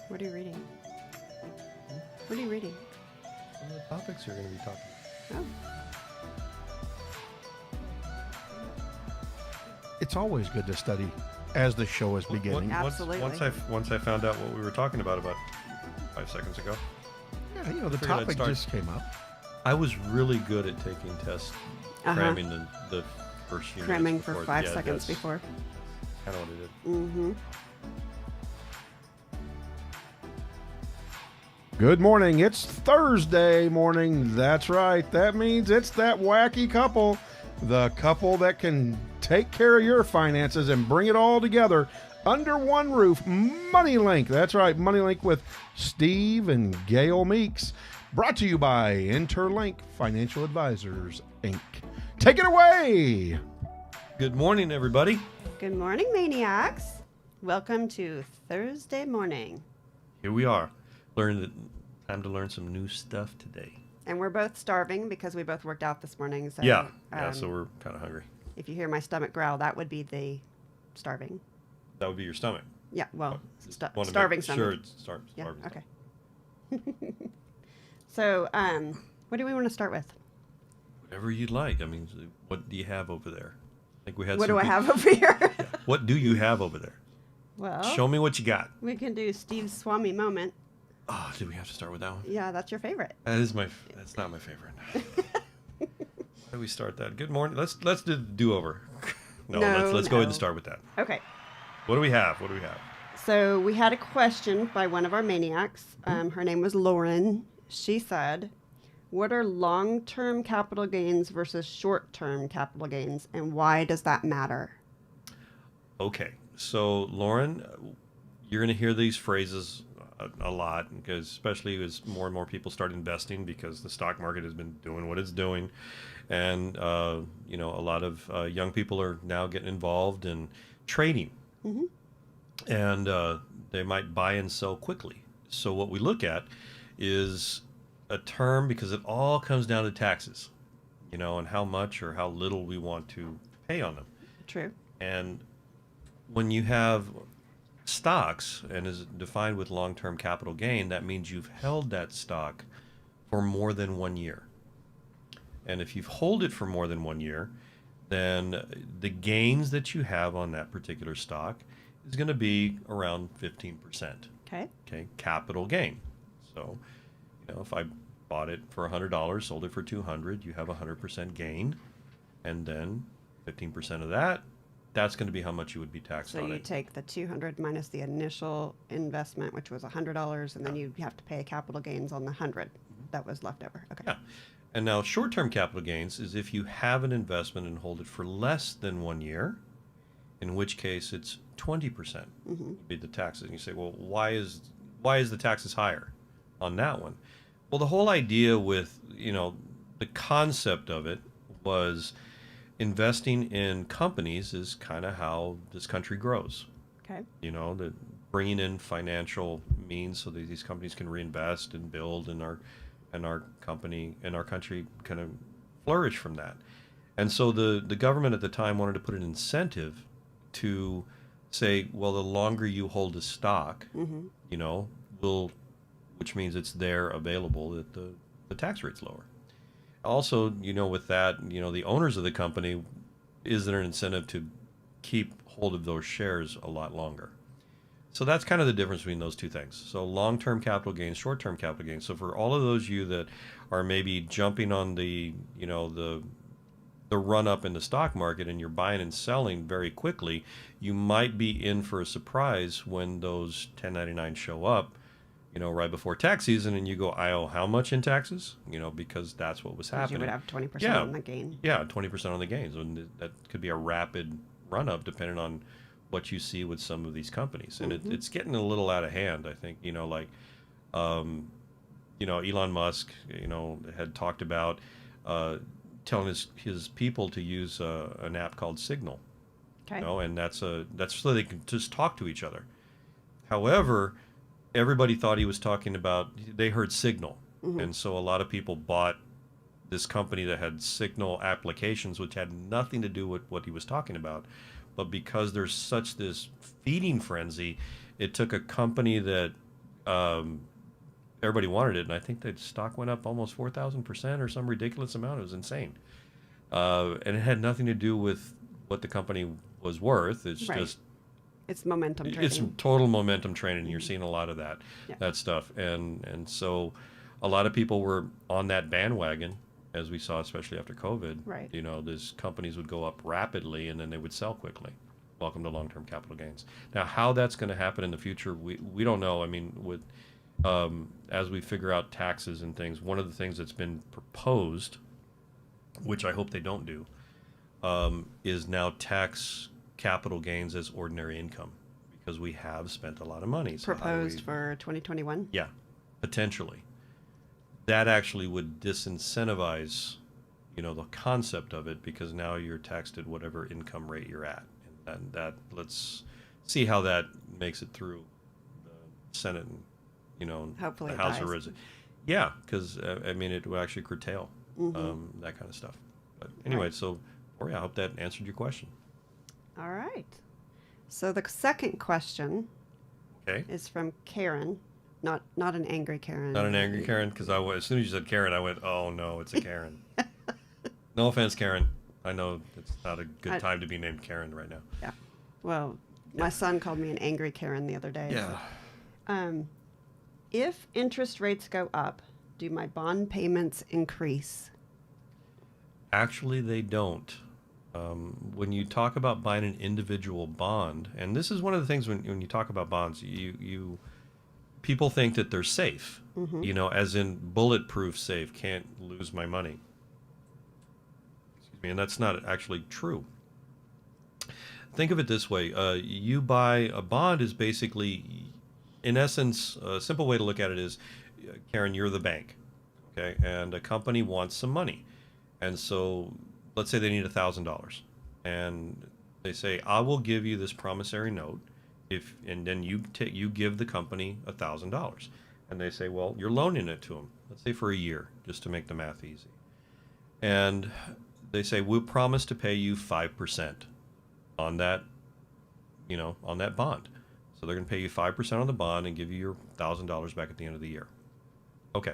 What are you reading? What are you reading? Some of the topics you're going to be talking about. Oh. It's always good to study as the show is beginning. Absolutely. Once I found out what we were talking about 5 seconds ago, Yeah, the Figured I'd topic start. just came up. I was really good at taking tests, cramming the first unit. Cramming for 5 seconds before. Kind of what I did. Mm-hmm. Good morning. It's Thursday morning. That's right. That means it's that wacky couple. The couple that can take care of your finances and bring it all together under one roof. MoneyLinc. That's right. MoneyLinc with Steve and Gail Meeks. Brought to you by Interlink Financial Advisors, Inc. Take it away. Good morning, everybody. Good morning, maniacs. Welcome to Thursday morning. Here we are. Time to learn some new stuff today. And we're both starving because we both worked out this morning. So, So we're kind of hungry. if you hear my stomach growl, that would be the starving. That would be your stomach. Yeah, well, Just wanna make starving sure stomach. it's starving. Yeah, stomach. okay. So, what do we want to start with? Whatever you'd like. I mean, what do you have over there? I think we had. What some do I peop- have over here? What do you have over there? Well, Show me what you got. we can do Steve's Swami moment. Oh, do we have to start with that one? Yeah, that's your favorite. That's not my favorite. How do we start that? Good morning. Let's do the do-over. No, let's go ahead and start with that. Okay. What do we have? So we had a question by one of our maniacs. Her name was Lauren. She said, what are long-term capital gains versus short-term capital gains, and why does that matter? Okay. So, Lauren, you're going to hear these phrases a lot, because especially as more and more people start investing, because the stock market has been doing what it's doing. And, a lot of young people are now getting involved in trading. Mm-hmm. And they might buy and sell quickly. So what we look at is a term, because it all comes down to taxes, and how much or how little we want to pay on them. True. And when you have stocks, and is defined with long-term capital gain, that means you've held that stock for more than 1 year. And if you've held it for more than 1 year, then the gains that you have on that particular stock is going to be around 15%. Okay, capital gain. So, if I bought it for $100, sold it for $200, you have 100% gain, and then 15% of that's going to be how much you would be taxed on it. So you take the $200 minus the initial investment, which was $100, and then you have to pay capital gains on the $100 that was left over. Okay. Yeah. And now short-term capital gains is if you have an investment and hold it for less than 1 year, in which case it's 20% would be the taxes. And you say, well, why is the taxes higher on that one? Well, the whole idea with, the concept of it was investing in companies is kind of how this country grows. Okay. The bringing in financial means so that these companies can reinvest and build, and our country kind of flourish from that. And so the government at the time wanted to put an incentive to say, well, the longer you hold a stock, which means it's there available, that the tax rate's lower. Also, with that, the owners of the company, is there an incentive to keep hold of those shares a lot longer? So that's kind of the difference between those two things. So long-term capital gains, short-term capital gains. So for all of those you that are maybe jumping on the run-up in the stock market, and you're buying and selling very quickly, you might be in for a surprise when those 1099 show up, right before tax season, and you go, I owe how much in taxes? Because that's what was happening. You would have 20% on the gain. Yeah, 20% on the gains. And that could be a rapid run-up depending on what you see with some of these companies. And it's getting a little out of hand, I think. Elon Musk, had talked about telling his people to use an app called Signal. Okay. And that's so they can just talk to each other. However, everybody thought he was talking about, they heard Signal. And so a lot of people bought this company that had Signal applications, which had nothing to do with what he was talking about. But because there's such this feeding frenzy, it took a company that everybody wanted it, and I think the stock went up almost 4,000% or some ridiculous amount. It was insane, and it had nothing to do with what the company was worth. It's Right. just It's momentum trading. it's total momentum trading. You're seeing a lot of that Yeah. that stuff, and so a lot of people were on that bandwagon, as we saw, especially after COVID. Right. You know, these companies would go up rapidly and then they would sell quickly. Welcome to long-term capital gains. Now, how that's going to happen in the future, we don't know. I mean, with as we figure out taxes and things, one of the things that's been proposed, which I hope they don't do, is now tax capital gains as ordinary income, because we have spent a lot of money. So how do Proposed we- for 2021. Yeah, potentially. That actually would disincentivize, the concept of it, because now you're taxed at whatever income rate you're at. And that let's see how that makes it through the Senate and, Hopefully the it House dies. of Yeah, because, I mean, it will actually curtail Mm-hmm. that kind of stuff. But anyway, Right. so, Ori, I hope that answered your question. All right. So the second question Okay? is from Karen, not an angry Karen. Not an angry Karen, because as soon as you said Karen, I went, oh no, it's a Karen. No offense, Karen. I know it's not a good time to be named Karen right now. Yeah. Well, my son called me an angry Karen the other day. Yeah. So, if interest rates go up, do my bond payments increase? Actually, they don't. When you talk about buying an individual bond, and this is one of the things when you talk about bonds, people think that they're safe, as in bulletproof safe, can't lose my money. Excuse me, and that's not actually true. Think of it this way. You buy a bond is basically, in essence, a simple way to look at it is, Karen, you're the bank, okay? And a company wants some money. And so let's say they need $1,000. And they say, I will give you this promissory note, and then you give the company $1,000. And they say, well, you're loaning it to them, let's say for a year, just to make the math easy. And they say, we'll promise to pay you 5% on that, on that bond. So they're going to pay you 5% on the bond and give you your $1,000 back at the end of the year. Okay.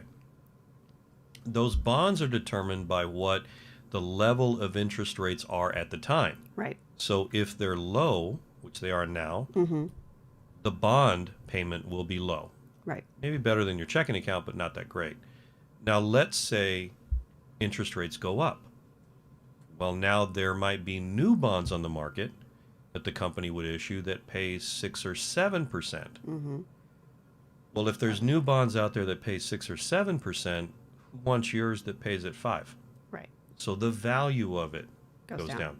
Those bonds are determined by what the level of interest rates are at the time. Right. So if they're low, which they are now, Mm-hmm. the bond payment will be low. Right. Maybe better than your checking account, but not that great. Now, let's say interest rates go up. Well, now there might be new bonds on the market that the company would issue that pay 6 or 7%. Mm-hmm. Well, if there's new bonds out there that pay 6 or 7%, who wants yours that pays at 5? Right. So the value of it Goes down.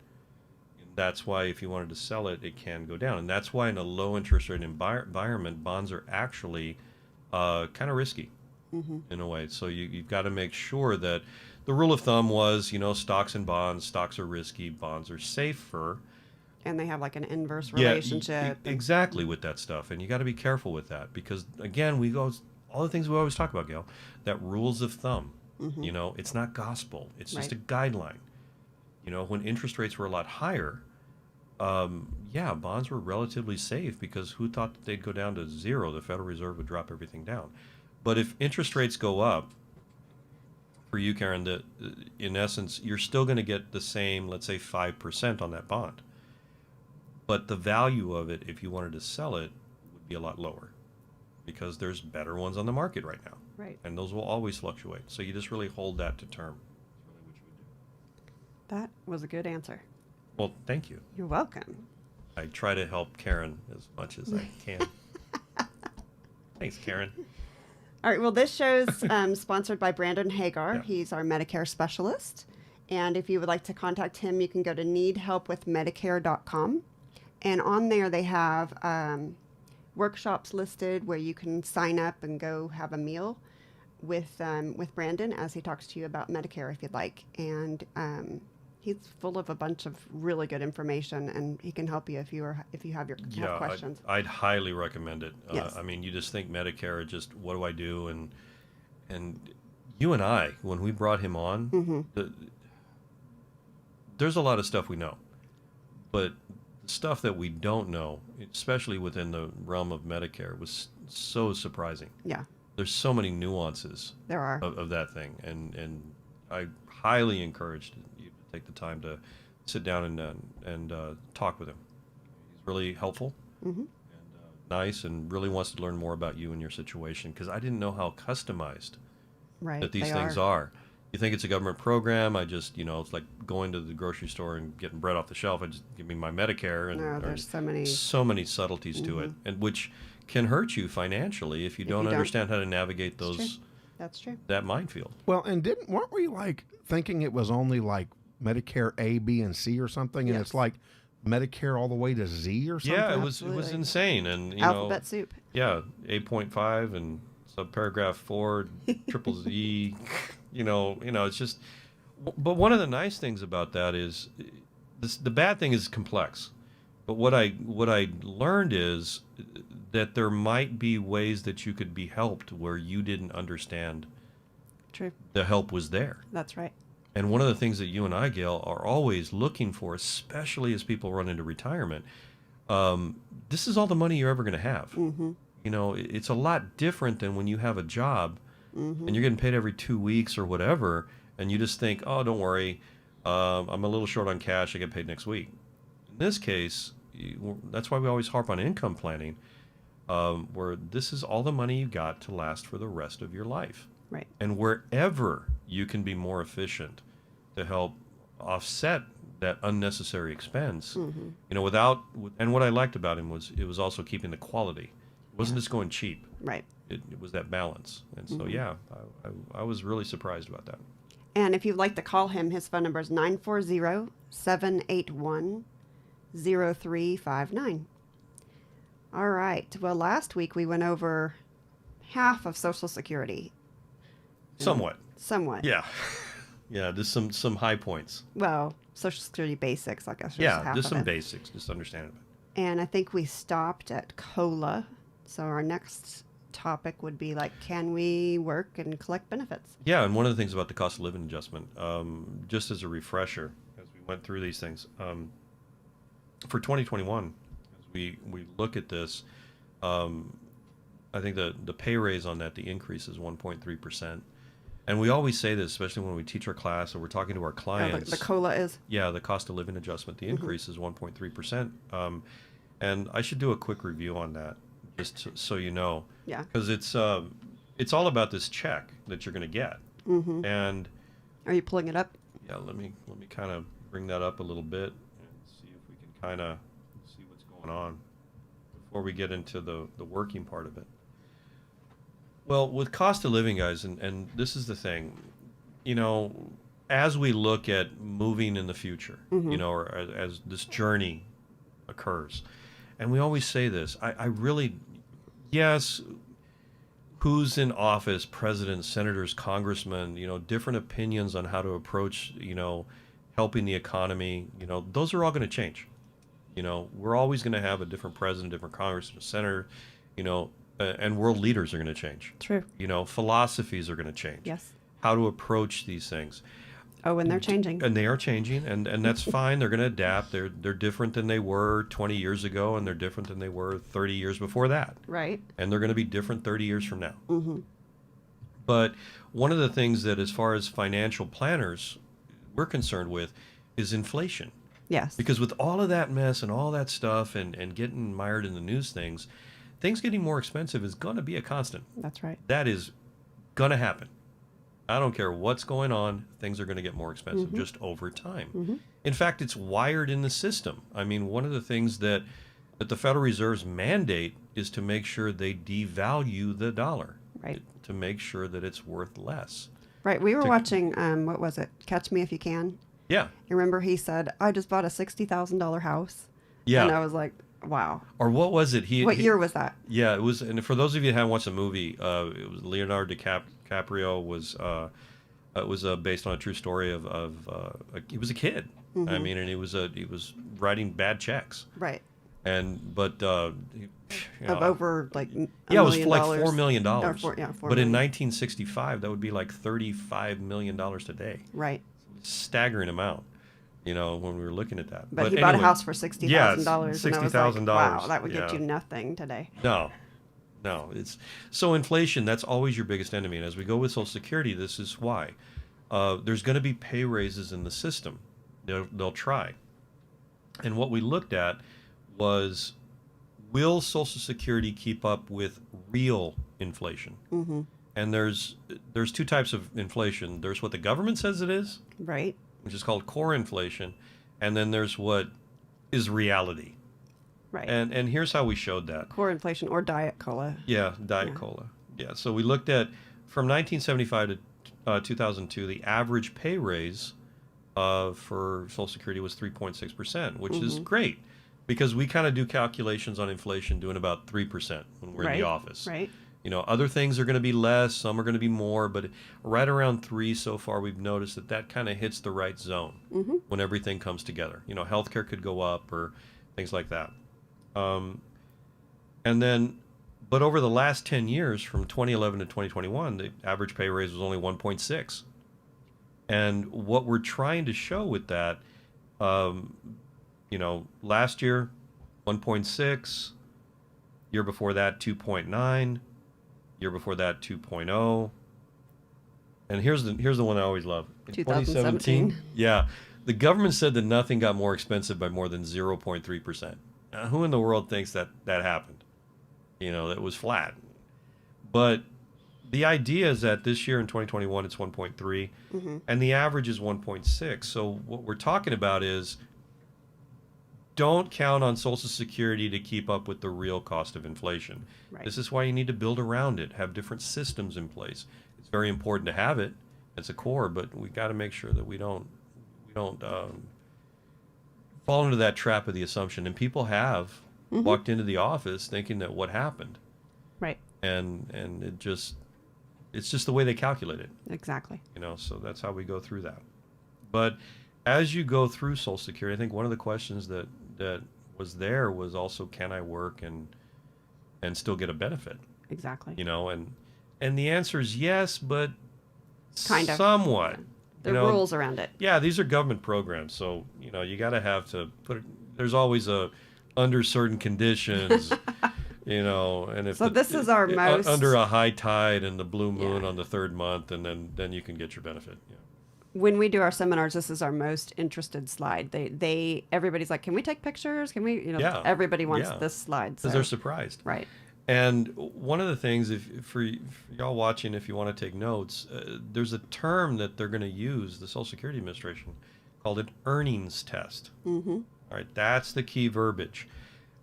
And that's why if you wanted to sell it, it can go down. And that's why in a low interest rate environment, bonds are actually kind of risky in a way. So you've got to make sure that the rule of thumb was, stocks and bonds, stocks are risky, bonds are safer. And they have like an inverse Yeah, relationship. exactly, with that stuff. And you got to be careful with that because, again, all the things we always talk about, Gail, that rules of thumb. It's not gospel. It's just a guideline. When interest rates were a lot higher, bonds were relatively safe because who thought that they'd go down to zero? The Federal Reserve would drop everything down. But if interest rates go up, for you, Karen, that in essence, you're still going to get the same, let's say 5% on that bond. But the value of it, if you wanted to sell it, would be a lot lower because there's better ones on the market right now. Right. And those will always fluctuate. So you just really hold that to term. That's really what you would do. That was a good answer. Well, thank you. You're welcome. I try to help Karen as much as I can. Thanks, Karen. All right. Well, this show's sponsored by Brandon Hagar. Yeah. He's our Medicare specialist. And if you would like to contact him, you can go to needhelpwithmedicare.com. And on there, they have workshops listed where you can sign up and go have a meal with Brandon as he talks to you about Medicare if you'd like. And he's full of a bunch of really good information, and he can help you if you have questions. I'd highly recommend it. Yes. I mean, you just think Medicare, just what do I do? And you and I, when we brought him on, there's a lot of stuff we know, but the stuff that we don't know, especially within the realm of Medicare, was so surprising. Yeah, There's so many nuances there are. of that thing, and I highly encourage you to take the time to sit down and talk with him. He's really helpful Mm-hmm. and nice, and really wants to learn more about you and your situation, because I didn't know how customized Right. that these they things are. You think it's a government program? I just, it's like going to the grocery store and getting bread off the shelf. I just give me my Medicare, and No, there's so many subtleties to it, and which can hurt you financially if you don't understand how to navigate That's those true. That's true. that minefield. Well, and weren't we like thinking it was only like Medicare A, B, and C or something, and Yes. it's like Medicare all the way to Z or something? Yeah, it was Absolutely. insane, and Alphabet soup. yeah, 8.5 and subparagraph 4, triple Z. It's just. But one of the nice things about that is, the bad thing is complex. But what I learned is that there might be ways that you could be helped where you didn't understand True. the help was there. That's right. And one of the things that you and I, Gail, are always looking for, especially as people run into retirement, this is all the money you're ever going to have. Mm-hmm. It's a lot different than when you have a job Mm-hmm. and you're getting paid every 2 weeks or whatever, and you just think, oh, don't worry, I'm a little short on cash, I get paid next week. In this case, that's why we always harp on income planning, where this is all the money you got to last for the rest of your life. Right. And wherever you can be more efficient to help offset that unnecessary expense, Mm-hmm. and what I liked about him was it was also keeping the quality. It wasn't just going cheap. Right. It was that balance. And so, yeah, I was really surprised about that. And if you'd like to call him, his phone number is 940-781-0359. All right. Well, last week we went over half of Social Security. Somewhat. Somewhat. Yeah. Yeah, just some high points. Well, Social Security basics, I guess. Yeah, half just of some it. basics, just understanding it. And I think we stopped at COLA. So our next topic would be like, can we work and collect benefits? Yeah, and one of the things about the cost of living adjustment, just as a refresher, as we went through these things, for 2021, as we look at this, I think the pay raise on that, the increase is 1.3%. And we always say this, especially when we teach our class or we're talking to our clients. The COLA is? Yeah, the cost of living adjustment, the increase is 1.3%. And I should do a quick review on that, just so you know. Yeah. Because it's all about this check that you're going to get. Mm-hmm. And Are you pulling it up? yeah, let me kind of bring that up a little bit and see if we can kind of see what's going on before we get into the working part of it. Well, with cost of living, guys, and this is the thing, as we look at moving in the future, or as this journey occurs, and we always say this, I really, yes, who's in office, presidents, senators, congressmen, different opinions on how to approach, helping the economy, those are all going to change. We're always going to have a different president, different congressman, senator, and world leaders are going to change. True. Philosophies are going to change. Yes. How to approach these things. Oh, and they're changing. And they are changing, and that's fine. They're going to adapt. They're different than they were 20 years ago, and they're different than they were 30 years before that. Right. And they're going to be different 30 years from now. Mm-hmm. But one of the things that, as far as financial planners we're concerned with, is inflation. Yes. Because with all of that mess and all that stuff and getting mired in the news things getting more expensive is going to be a constant. That's right. That is going to happen. I don't care what's going on, things are going to get more expensive just over time. In fact, it's wired in the system. I mean, one of the things that the Federal Reserve's mandate is to make sure they devalue the dollar. Right. To make sure that it's worth less. Right. We were watching, what was it? Catch Me If You Can. Yeah. You remember he said, I just bought a $60,000 house. Yeah. And I was like, wow. Or what was it? What year was that? Yeah, it was. And for those of you who haven't watched the movie, it was Leonardo DiCaprio was based on a true story of he was a kid. I mean, and he was writing bad checks. Right. But Of over like it was $1 like million. $4 million. Or four but in million. 1965, that would be like $35 million today. Right. Staggering amount. When we were looking at that. But he bought a house for $60,000. Yeah, $60,000. $60,000. Wow, that would get yeah. you nothing today. No, No, it's so inflation, that's always your biggest enemy. And as we go with Social Security, this is why. There's going to be pay raises in the system. They'll try. And what we looked at was, will Social Security keep up with real inflation? Mm-hmm. And there's two types of inflation. There's what the government says it is, Right. which is called core inflation, and then there's what is reality. Right. And here's how we showed that. Core inflation or diet cola. Yeah, Diet Cola. Yeah, so we looked at from 1975 to 2002, the average pay raise for Social Security was 3.6%, which is great because we kind of do calculations on inflation doing about 3% when we're in the office. Right. You know, other things are going to be less, some are going to be more, but right around 3 so far, we've noticed that kind of hits the right zone when everything comes together. You know, healthcare could go up or things like that. And then, but over the last 10 years, from 2011 to 2021, the average pay raise was only 1.6. And what we're trying to show with that, you know, last year, 1.6, year before that, 2.9, year before that, 2.0. And here's the one I always love. In 2017. Yeah, the government said that nothing got more expensive by more than 0.3%. Now, who in the world thinks that happened? You know, that was flat. But the idea is that this year in 2021, it's 1.3, and the average is 1.6. So what we're talking about is, don't count on Social Security to keep up with the real cost of inflation. Right. This is why you need to build around it, have different systems in place. It's very important to have it as a core, but we got to make sure that we don't fall into that trap of the assumption. And people have walked into the office thinking that what happened, Right. and it's just the way they calculate it. Exactly. You know, so that's how we go through that. But as you go through Social Security, I think one of the questions that was there was also, can I work and still get a benefit? Exactly. You know, and the answer is yes, but Kind of. somewhat. There You are know, rules around it. yeah, these are government programs, so you know you got to have to put it. There's always a under certain conditions, you know, and if So this is our most- under a high tide and the blue moon Yeah. on the third month, and then you can get your benefit. Yeah. When we do our seminars, this is our most interested slide. Everybody's like, can we take pictures? Can we, Yeah. everybody wants Yeah. this slide. Because So. they're surprised. Right. And one of the things, for y'all watching, if you want to take notes, there's a term that they're going to use, the Social Security Administration, called an earnings test. Mm-hmm. All right, that's the key verbiage.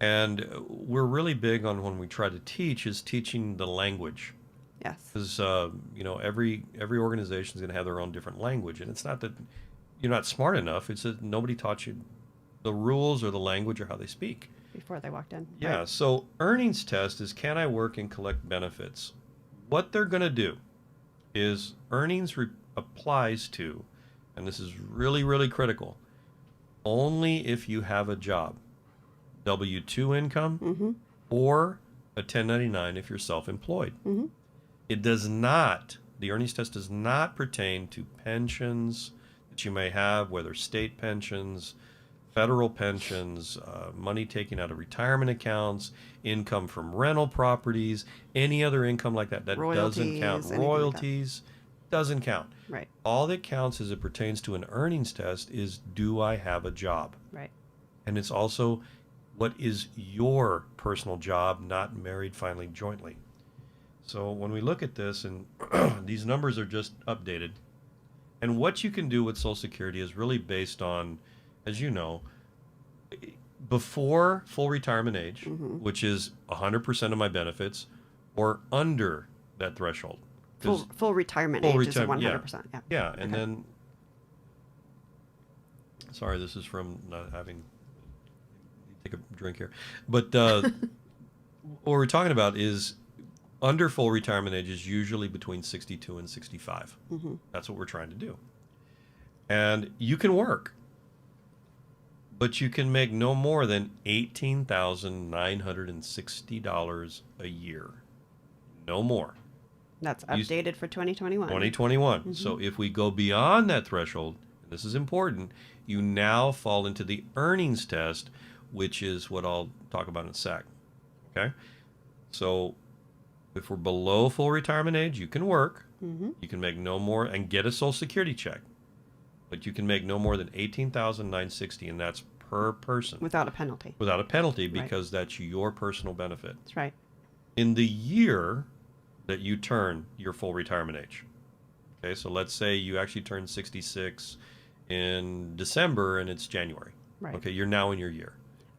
And we're really big on, when we try to teach, is teaching the language. Yes. Because, you know, every organization is going to have their own different language. And it's not that you're not smart enough, it's that nobody taught you the rules or the language or how they speak. Before they walked in. Yeah, Right. so earnings test is, can I work and collect benefits? What they're going to do is earnings applies to, and this is really, really critical, only if you have a job, W-2 income or a 1099 if you're self-employed. It does not, the earnings test does not pertain to pensions that you may have, whether state pensions, federal pensions, money taken out of retirement accounts, income from rental properties, any other income like that. That doesn't count. Royalties, anything like that. Royalties doesn't count. Right. All that counts as it pertains to an earnings test is, do I have a job? Right. And it's also, what is your personal job, not married, finally, jointly. So when we look at this, and these numbers are just updated, and what you can do with Social Security is really based on, as you know, before full retirement age, which is 100% of my benefits, or under that threshold. 'Cause Full retirement full age is retirement, 100%. Yeah. yeah, and Okay. then, sorry, this is from not having, take a drink here. But what we're talking about is, under full retirement age is usually between 62 and 65. That's what we're trying to do. And you can work, but you can make no more than $18,960 a year. No more. That's updated for 2021. 2021. So if we go beyond that threshold, and this is important, you now fall into the earnings test, which is what I'll talk about in a sec. Okay? So If we're below full retirement age, you can work. Mm-hmm. You can make no more and get a Social Security check. But you can make no more than $18,960, and that's per person. Without a penalty. Without a penalty, because that's your personal benefit. That's right. In the year that you turn your full retirement age. Okay, so let's say you actually turn 66 in December and it's January. Right. Okay, you're now in your year.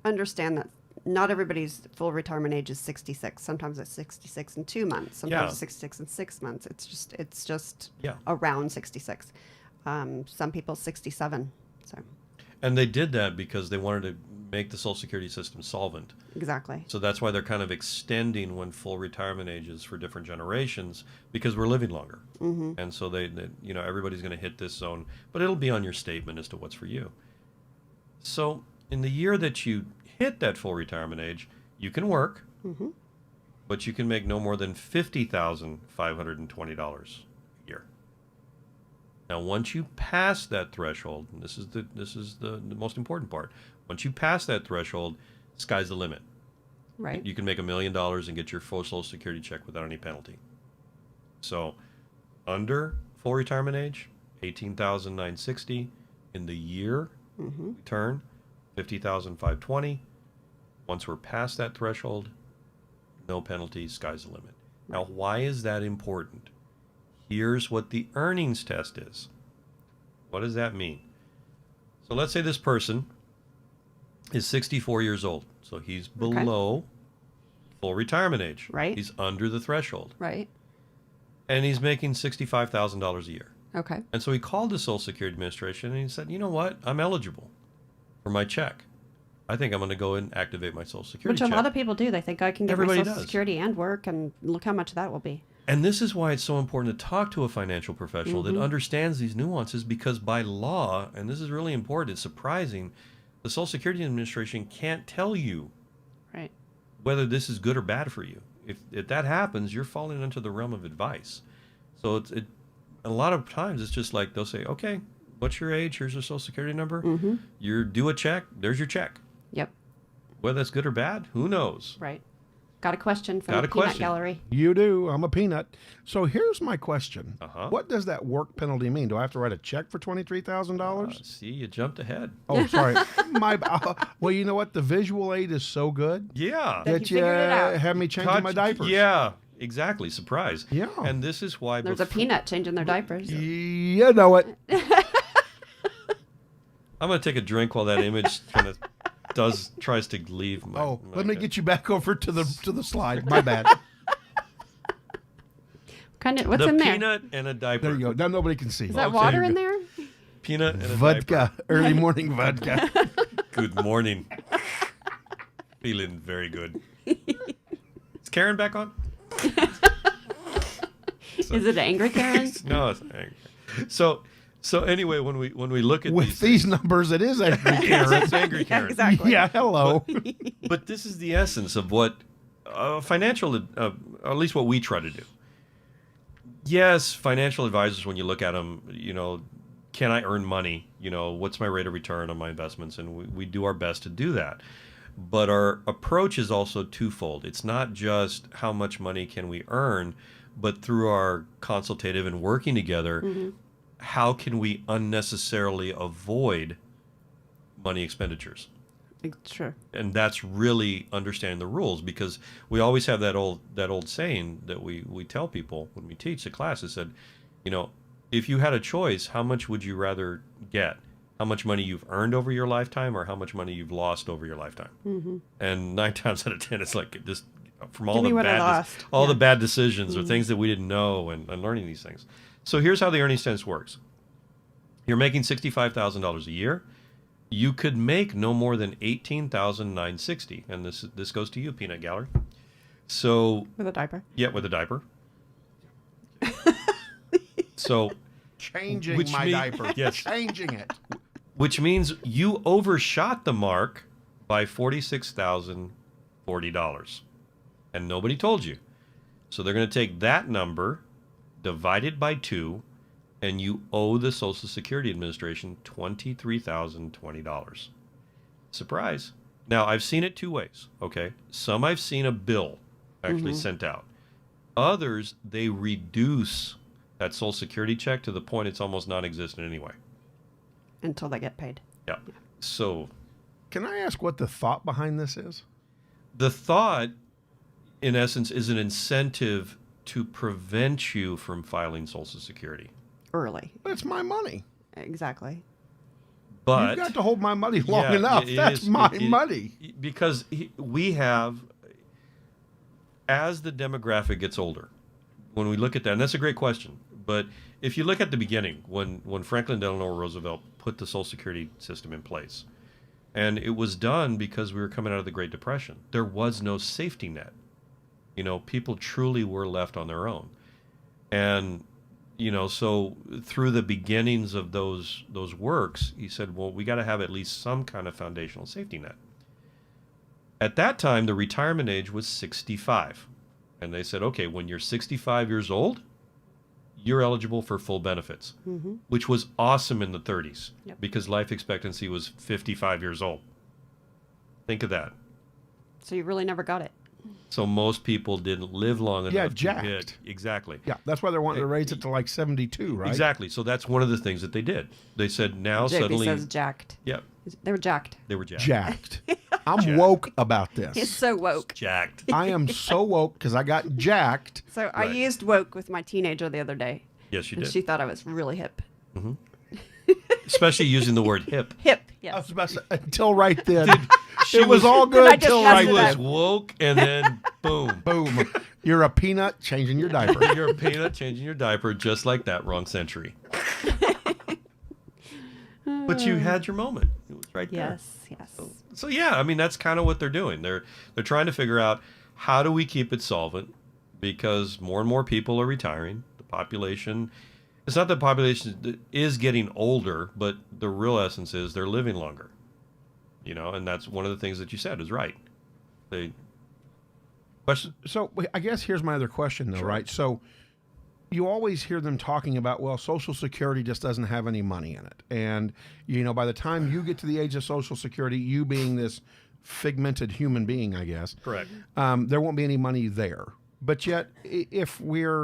Understand that not everybody's full retirement age is 66. Sometimes it's 66 in 2 months. Sometimes it's 66 in 6 months. It's just around 66. Some people 67. So. And they did that because they wanted to make the Social Security system solvent. Exactly. So that's why they're kind of extending when full retirement age is for different generations, because we're living longer. Mm-hmm. And so they everybody's going to hit this zone, but it'll be on your statement as to what's for you. So in the year that you hit that full retirement age, you can work, Mm-hmm. but you can make no more than $50,520 a year. Now, once you pass that threshold, and this is the most important part. Once you pass that threshold, sky's the limit. Right. You can make $1 million and get your full Social Security check without any penalty. So, under full retirement age, $18,960 in the year Mm-hmm. we turn, $50,520. Once we're past that threshold, no penalty, sky's the limit. Now, why is that important? Here's what the earnings test is. What does that mean? So let's say this person is 64 years old. So he's below full retirement age. Right. He's under the threshold. Right. And he's making $65,000 a year. Okay. And so he called the Social Security Administration and he said, you know what? I'm eligible for my check. I think I'm going to go and activate my Social Security Which check. a lot of people do. They think I can get Everybody my Social does. Security and work, and look how much that will be. And this is why it's so important to talk to a financial professional that understands these nuances, because by law, and this is really important, it's surprising, the Social Security Administration can't tell you Right. whether this is good or bad for you. If that happens, you're falling into the realm of advice. So a lot of times it's just like they'll say, okay, what's your age? Here's your Social Security number. Mm-hmm. You're due a check. There's your check. Yep. Whether that's good or bad, who knows? Right. Got a question from Got the a Peanut question. Gallery. You do. I'm a peanut. So here's my question. Uh-huh. What does that work penalty mean? Do I have to write a check for $23,000? See, you jumped ahead. Oh, sorry. Well, you know what? The visual aid is so good Yeah. That you figured it out. had me changing my diapers. Yeah, exactly. Surprise. Yeah. And this is why There's a peanut changing their diapers. You know it. I'm going to take a drink while that image kind of tries to leave. My Let me get you back over to the slide. My bad. What's the in there? peanut and a diaper. There you go. Now nobody can see. Is that Okay. water in there? Peanut and a Vodka. diaper. Early morning vodka. Good morning. Feeling very good. Is Karen back on? Is it angry Karen? No, it's angry. So anyway, when we look at With these numbers, it is angry Karen. it's angry Karen. Exactly. Yeah, hello. But this is the essence of what financial, or at least what we try to do. Yes, financial advisors, when you look at them, can I earn money? What's my rate of return on my investments? And we do our best to do that. But our approach is also twofold. It's not just how much money can we earn, but through our consultative and working together, how can we unnecessarily avoid money expenditures? Sure. And that's really understanding the rules, because we always have that old saying that we tell people when we teach the class. It said, if you had a choice, how much would you rather get? How much money you've earned over your lifetime, or how much money you've lost over your lifetime? Mm-hmm. And 9 times out of 10, it's like just from all the bad decisions or things that we didn't know, and learning these things. So here's how the earnings test works. You're making $65,000 a year. You could make no more than $18,960, and this goes to you, Peanut Gallery. So With a diaper. yeah, with a diaper. So Changing Which my mean- diaper. yes. Changing it. which means you overshot the mark by $46,040, and nobody told you. So they're going to take that number, divide it by 2, and you owe the Social Security Administration $23,020. Surprise. Now, I've seen it two ways, okay? Some I've seen a bill actually sent out. Others, they reduce that Social Security check to the point it's almost non-existent anyway. Until they get paid. Yeah. So Can I ask what the thought behind this is? the thought, in essence, is an incentive to prevent you from filing Social Security. Early. But it's my money. Exactly. But You've got to hold my money long yeah, enough. it That's is- my it- money. Because we have, as the demographic gets older, when we look at that, and that's a great question, but if you look at the beginning, when Franklin Delano Roosevelt put the Social Security system in place, and it was done because we were coming out of the Great Depression, there was no safety net. People truly were left on their own. And, so through the beginnings of those works, he said, well, we got to have at least some kind of foundational safety net. At that time, the retirement age was 65. And they said, okay, when you're 65 years old, you're eligible for full benefits, which was awesome in the 30s because life expectancy was 55 years old. Think of that. So you really never got it. So most people didn't live long enough to jacked. hit. Exactly. Yeah, that's why they're wanting to raise it to like 72, right? Exactly. So that's one of the things that they did. They said now JB suddenly. says jacked. Yeah, They were jacked. they were jacked. Jacked. I'm woke about this. He's so woke. Jacked. I am so woke because I got jacked. So I Right. used woke with my teenager the other day. Yes, you And did. she thought I was really hip. Especially using the word hip. Hip, I yes. was about to say, until right then. She it was all Then I good just till messed right it She up. was then. woke, and then boom. Boom. You're a peanut changing your diaper. You're a peanut changing your diaper just like that. Wrong century. But you had your moment. It was right there. Yes. So yeah, I mean that's kind of what they're doing. They're trying to figure out how do we keep it solvent because more and more people are retiring. The population, it's not that the population is getting older, but the real essence is they're living longer. And that's one of the things that you said is right. They question. So I guess here's my other question, though, Sure. right? So you always hear them talking about, well, Social Security just doesn't have any money in it. And, by the time you get to the age of Social Security, you being this figmented human being, I guess, Correct. there won't be any money there. But yet, they've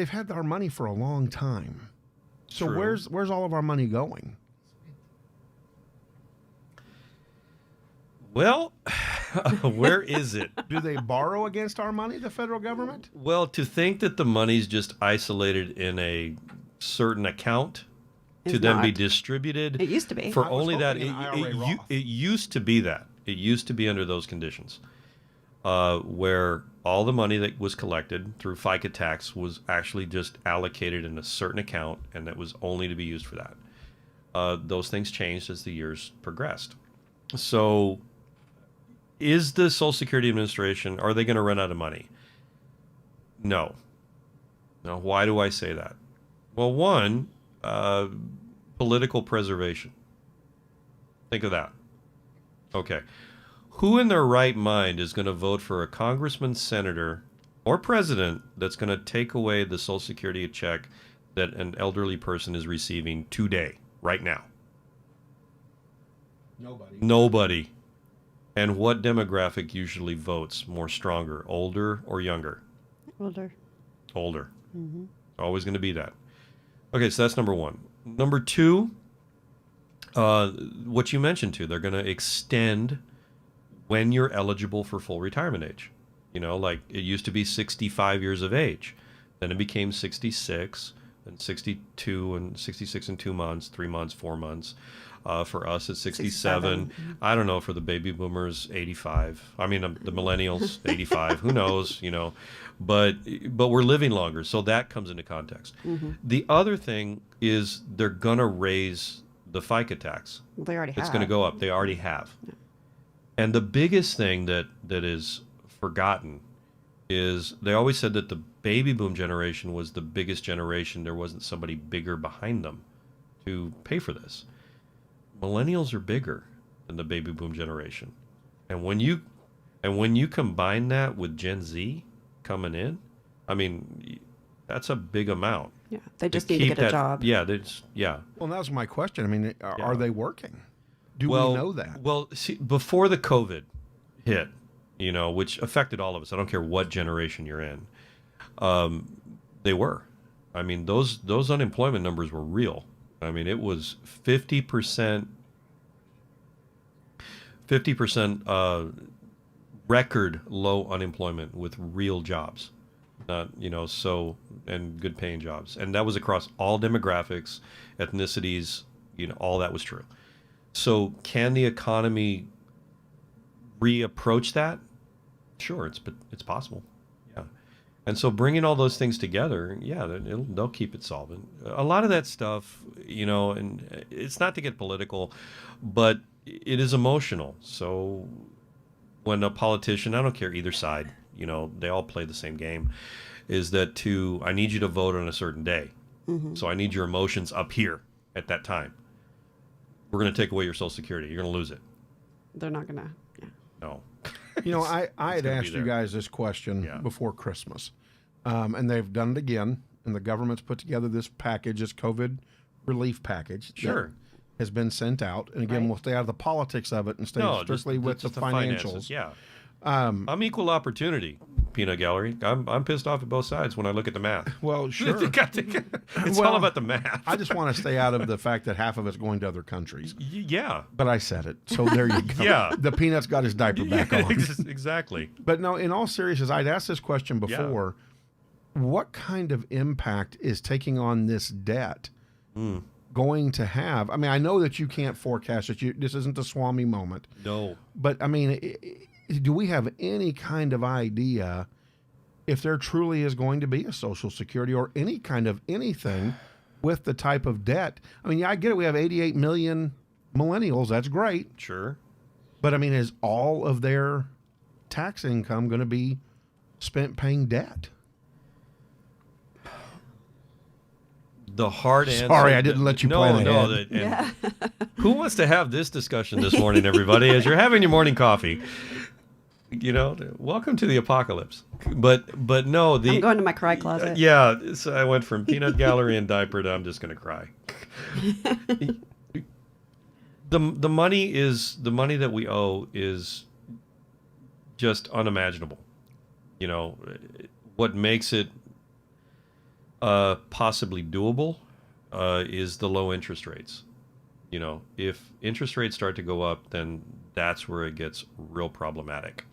had our money for a long time. So True. where's all of our money going? Well, where is it? Do they borrow against our money, the federal government? Well, to think that the money's just isolated in a certain account to Is then be not. distributed. It used to be. For I was only that, hoping an IRA Roth. it used to be that. It used to be under those conditions, where all the money that was collected through FICA tax was actually just allocated in a certain account, and that was only to be used for that. Those things changed as the years progressed. So, is the Social Security Administration, are they going to run out of money? No. Now, why do I say that? Well, one, political preservation. Think of that. Okay. Who in their right mind is going to vote for a congressman, senator, or president that's going to take away the Social Security check that an elderly person is receiving today, right now? Nobody. And what demographic usually votes more stronger, older or younger? Older. Older. Always going to be that. Okay, so that's number one. Number two, what you mentioned too, they're going to extend when you're eligible for full retirement age. Like it used to be 65 years of age. Then it became 66, and 62, and 66 and 2 months, 3 months, 4 months. For us, it's 67. I don't know, for the baby boomers, 85. I mean, the millennials, 85. Who knows, But we're living longer, so that comes into context. The other thing is they're going to raise the FICA tax. Well, they already have. It's going to go up. They already have. And the biggest thing that is forgotten is they always said that the baby boom generation was the biggest generation. There wasn't somebody bigger behind them to pay for this. Millennials are bigger than the baby boom generation. And when you combine that with Gen Z coming in, I mean, that's a big amount. Yeah, they just need to keep get a job. Yeah, Well, that was my question. I mean, are they working? Do well, we know that? Well, see, before the COVID hit, which affected all of us, I don't care what generation you're in, They were. I mean, those unemployment numbers were real. I mean, it was 50%, 50% record low unemployment with real jobs. So, and good paying jobs. And that was across all demographics, ethnicities, all that was true. So can the economy reapproach that? Sure, it's possible. Yeah. And so bringing all those things together, yeah, they'll keep it solvent. A lot of that stuff, and it's not to get political, but it is emotional. So when a politician, I don't care either side, they all play the same game, is that I need you to vote on a certain day. Mm-hmm. So I need your emotions up here at that time. We're going to take away your Social Security. You're going to lose it. They're not gonna. Yeah. No. I had gonna be asked you there. guys this question before Christmas, and they've done it again. And the government's put together this package, this COVID relief package. Sure. That has been sent out. And again, Right. we'll stay out of the politics of it and stay No, strictly with just the finances. financials. Yeah. I'm equal opportunity, peanut gallery. I'm pissed off at both sides when I look at the math. Well, sure. It's Well, all about the math. I just want to stay out of the fact that half of it's going to other countries. Yeah. But I said it. So there you go. Yeah. The peanut's got his diaper back on. Exactly. But no, in all seriousness, I'd asked this question before. What kind of impact is taking on this debt going to have? I mean, I know that you can't forecast it. This isn't the Swami moment. No. But, I mean, do we have any kind of idea if there truly is going to be a Social Security or any kind of anything with the type of debt? I mean, yeah, I get it. We have 88 million millennials. That's great. Sure. But, I mean, is all of their tax income going to be spent paying debt? The hard answer. Sorry, I didn't let you plan ahead. Yeah. Who wants to have this discussion this morning, everybody, as you're having your morning coffee? Welcome to the apocalypse. But no, I'm going to my cry closet. so I went from peanut gallery and diaper to I'm just going to cry. The money that we owe is just unimaginable. What makes it possibly doable is the low interest rates. If interest rates start to go up, then that's where it gets real problematic.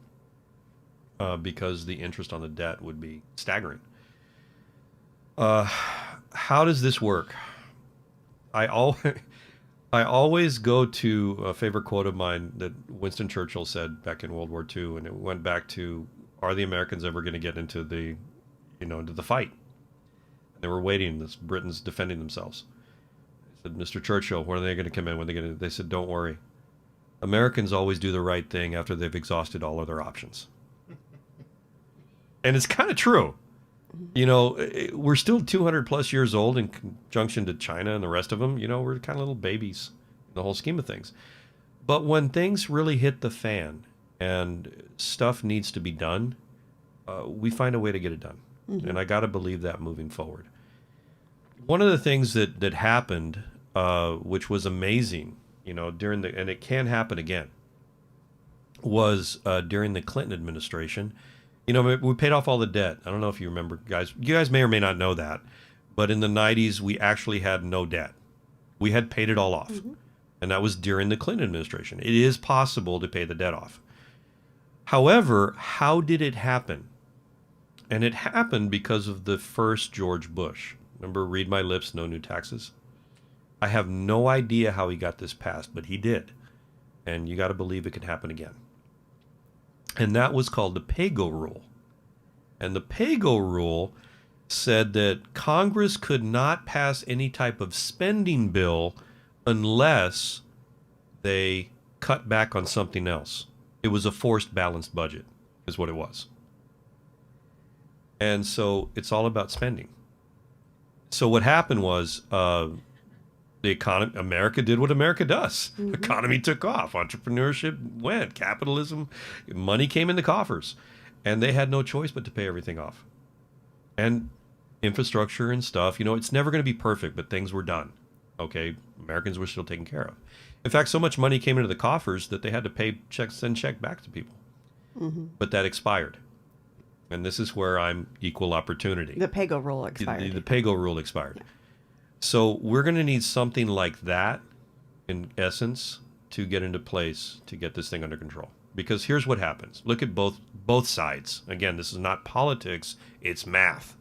Because the interest on the debt would be staggering. How does this work? I always go to a favorite quote of mine that Winston Churchill said back in World War II, and it went back to, are the Americans ever going to get into the fight? And they were waiting, this Britain's defending themselves. I said, Mr. Churchill, when are they going to come in? They said, don't worry. Americans always do the right thing after they've exhausted all other options. And it's kind of true. We're still 200 plus years old in conjunction to China and the rest of them. We're kind of little babies in the whole scheme of things. But when things really hit the fan and stuff needs to be done, we find a way to get it done. Mm-hmm. And I got to believe that moving forward. One of the things that happened, which was amazing, and it can happen again, was during the Clinton administration. We paid off all the debt. I don't know if you remember, guys. You guys may or may not know that. But in the 90s, we actually had no debt. We had paid it all off. Mm-hmm. And that was during the Clinton administration. It is possible to pay the debt off. However, how did it happen? And it happened because of the first George Bush. Remember, read my lips, no new taxes? I have no idea how he got this passed, but he did. And you got to believe it could happen again. And that was called the pay-go rule. And the pay-go rule said that Congress could not pass any type of spending bill unless they cut back on something else. It was a forced balanced budget, is what it was. And so it's all about spending. So what happened was the economy, America did what America does. Mm-hmm. Economy took off. Entrepreneurship went. Capitalism, money came in the coffers. And they had no choice but to pay everything off. And infrastructure and stuff, it's never going to be perfect, but things were done. Okay, Americans were still taken care of. In fact, so much money came into the coffers that they had to send check back to people. Mm-hmm. But that expired. And this is where I'm equal opportunity. The PAYGO rule expired. The PAYGO rule expired. Yeah. So we're going to need something like that, in essence, to get into place to get this thing under control. Because here's what happens. Look at both sides. Again, this is not politics, it's math.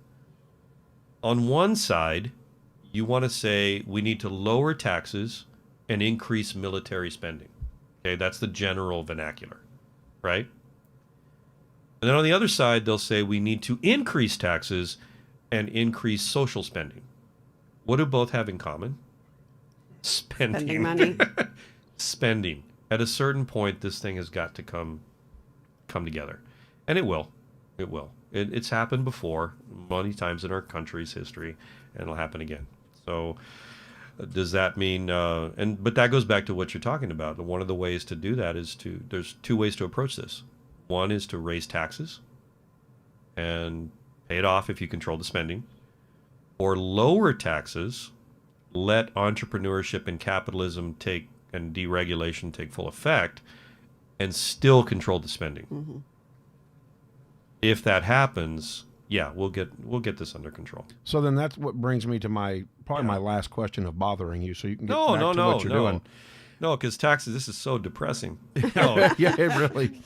On one side, you want to say we need to lower taxes and increase military spending. Okay, that's the general vernacular, right? And then on the other side, they'll say we need to increase taxes and increase social spending. What do both have in common? Spending money. Spending. At a certain point, this thing has got to come together. And it will. It will. It's happened before, many times in our country's history, and it'll happen again. So does that mean, but that goes back to what you're talking about. One of the ways to do that is there's two ways to approach this. One is to raise taxes and pay it off if you control the spending, or lower taxes, let entrepreneurship and capitalism and deregulation take full effect, and still control the spending. Mm-hmm. If that happens, yeah, we'll get this under control. So then that's what brings me to my last question of bothering you, so you can get back to what you're doing. No, because taxes, this is so depressing. Yeah, it really,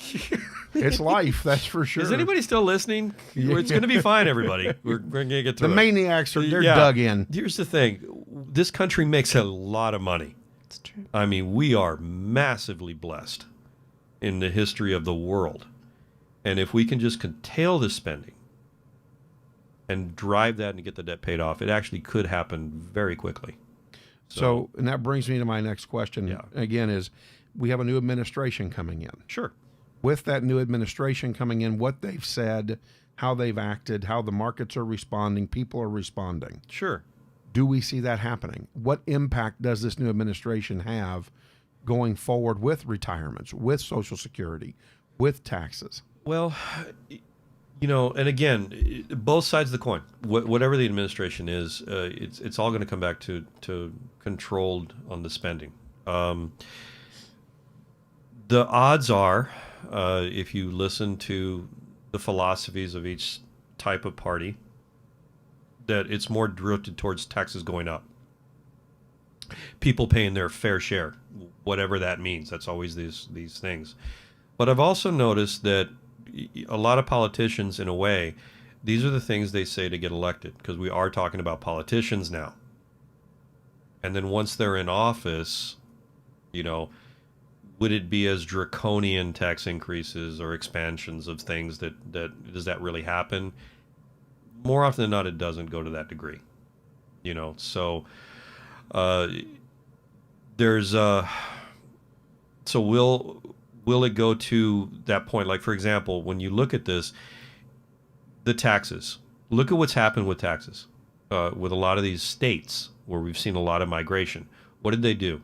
it's life, that's for sure. Is anybody still listening? It's going to be fine, everybody. We're going to get through the it. maniacs they're dug in. Here's the thing. This country makes a lot of money. It's true. I mean, we are massively blessed in the history of the world. And if we can just curtail the spending and drive that and get the debt paid off, it actually could happen very quickly. So, and that brings me to my next question. Yeah. Again, is we have a new administration coming in. Sure. With that new administration coming in, what they've said, how they've acted, how the markets are responding, people are responding. Sure. Do we see that happening? What impact does this new administration have going forward with retirements, with Social Security, with taxes? Well, and again, both sides of the coin. Whatever the administration is, it's all going to come back to controlled on the spending. The odds are, if you listen to the philosophies of each type of party, that it's more drifted towards taxes going up. People paying their fair share, whatever that means. That's always these things. But I've also noticed that a lot of politicians, in a way, these are the things they say to get elected, because we are talking about politicians now. And then once they're in office, would it be as draconian tax increases or expansions of things that does that really happen? More often than not, it doesn't go to that degree. So there's so will it go to that point? Like, for example, when you look at this, the taxes, look at what's happened with taxes with a lot of these states where we've seen a lot of migration. What did they do?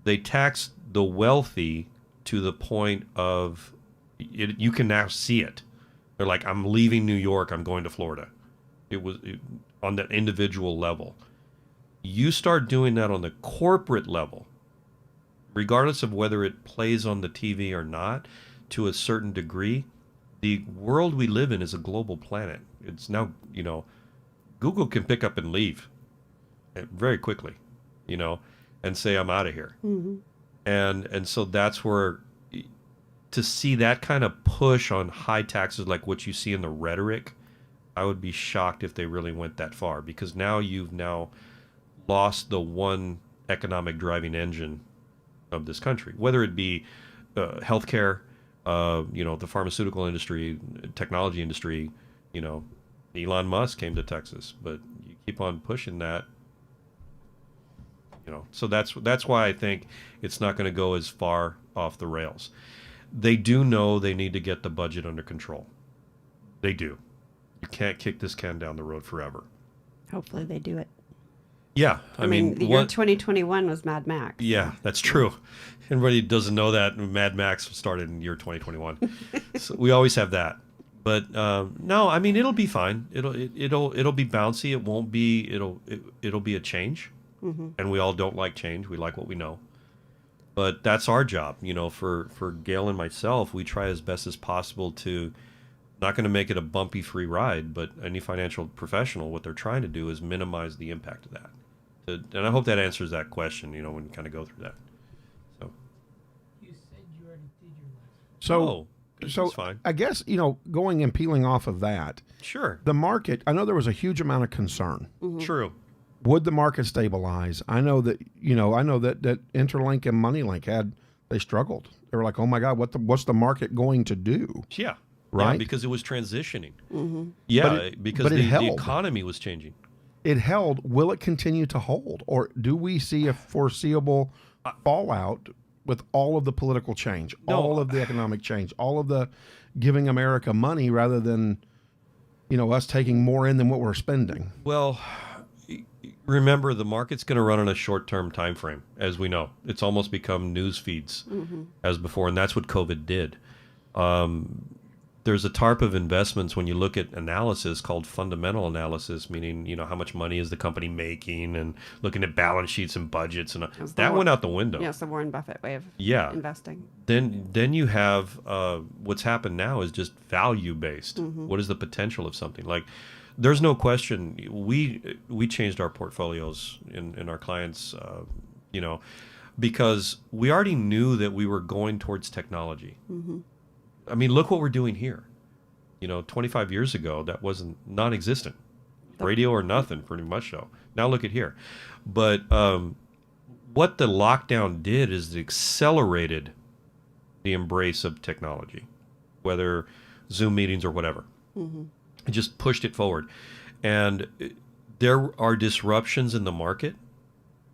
They taxed the wealthy to the point of you can now see it. They're like, I'm leaving New York, I'm going to Florida. It was on that individual level. You start doing that on the corporate level, regardless of whether it plays on the TV or not, to a certain degree, the world we live in is a global planet. It's now, Google can pick up and leave very quickly, and say, I'm out of here. Mm-hmm. And so that's where, to see that kind of push on high taxes like what you see in the rhetoric, I would be shocked if they really went that far, because now you've lost the one economic driving engine of this country, whether it be healthcare, the pharmaceutical industry, technology industry. Elon Musk came to Texas, but you keep on pushing that. So that's why I think it's not going to go as far off the rails. They do know they need to get the budget under control. They do. You can't kick this can down the road forever. Hopefully they do it. Yeah, I mean, the year 2021 was Mad Max. Yeah, that's true. Everybody doesn't know that Mad Max started in year 2021. So we always have that. But no, I mean, it'll be fine. It'll be bouncy. It won't be. It'll be a change. Mm-hmm. And we all don't like change. We like what we know. But that's our job, for Gail and myself. We try as best as possible to Not going to make it a bumpy free ride, but any financial professional, what they're trying to do is minimize the impact of that. And I hope that answers that question, when you kind of go through that. So, You said you already did your last. So, it's fine. I guess, going and peeling off of that, Sure. the market, I know there was a huge amount of concern. True. Would the market stabilize? I know that, that Interlink and MoneyLink they struggled. They were like, oh my God, what's the market going to do? Yeah. Right? Yeah, because it was transitioning. But Because it the held. economy was changing. It held. Will it continue to hold? Or do we see a foreseeable fallout with all of the political change, all of the economic change, all of the giving America money rather than, us taking more in than what we're spending? Well, remember, the market's going to run on a short-term time frame, as we know. It's almost become news feeds as before, and that's what COVID did. There's a type of investments when you look at analysis called fundamental analysis, meaning, how much money is the company making and looking at balance sheets and budgets. And that went out the window. Yeah, it's the Warren Buffett way of investing. Then you have what's happened now is just value-based. What is the potential of something? Like, there's no question. We changed our portfolios in our clients, because we already knew that we were going towards technology. I mean, look what we're doing here. 25 years ago, that wasn't non-existent. Radio or nothing, pretty much so. Now look at here. But what the lockdown did is it accelerated the embrace of technology, whether Zoom meetings or whatever. It just pushed it forward. And there are disruptions in the market,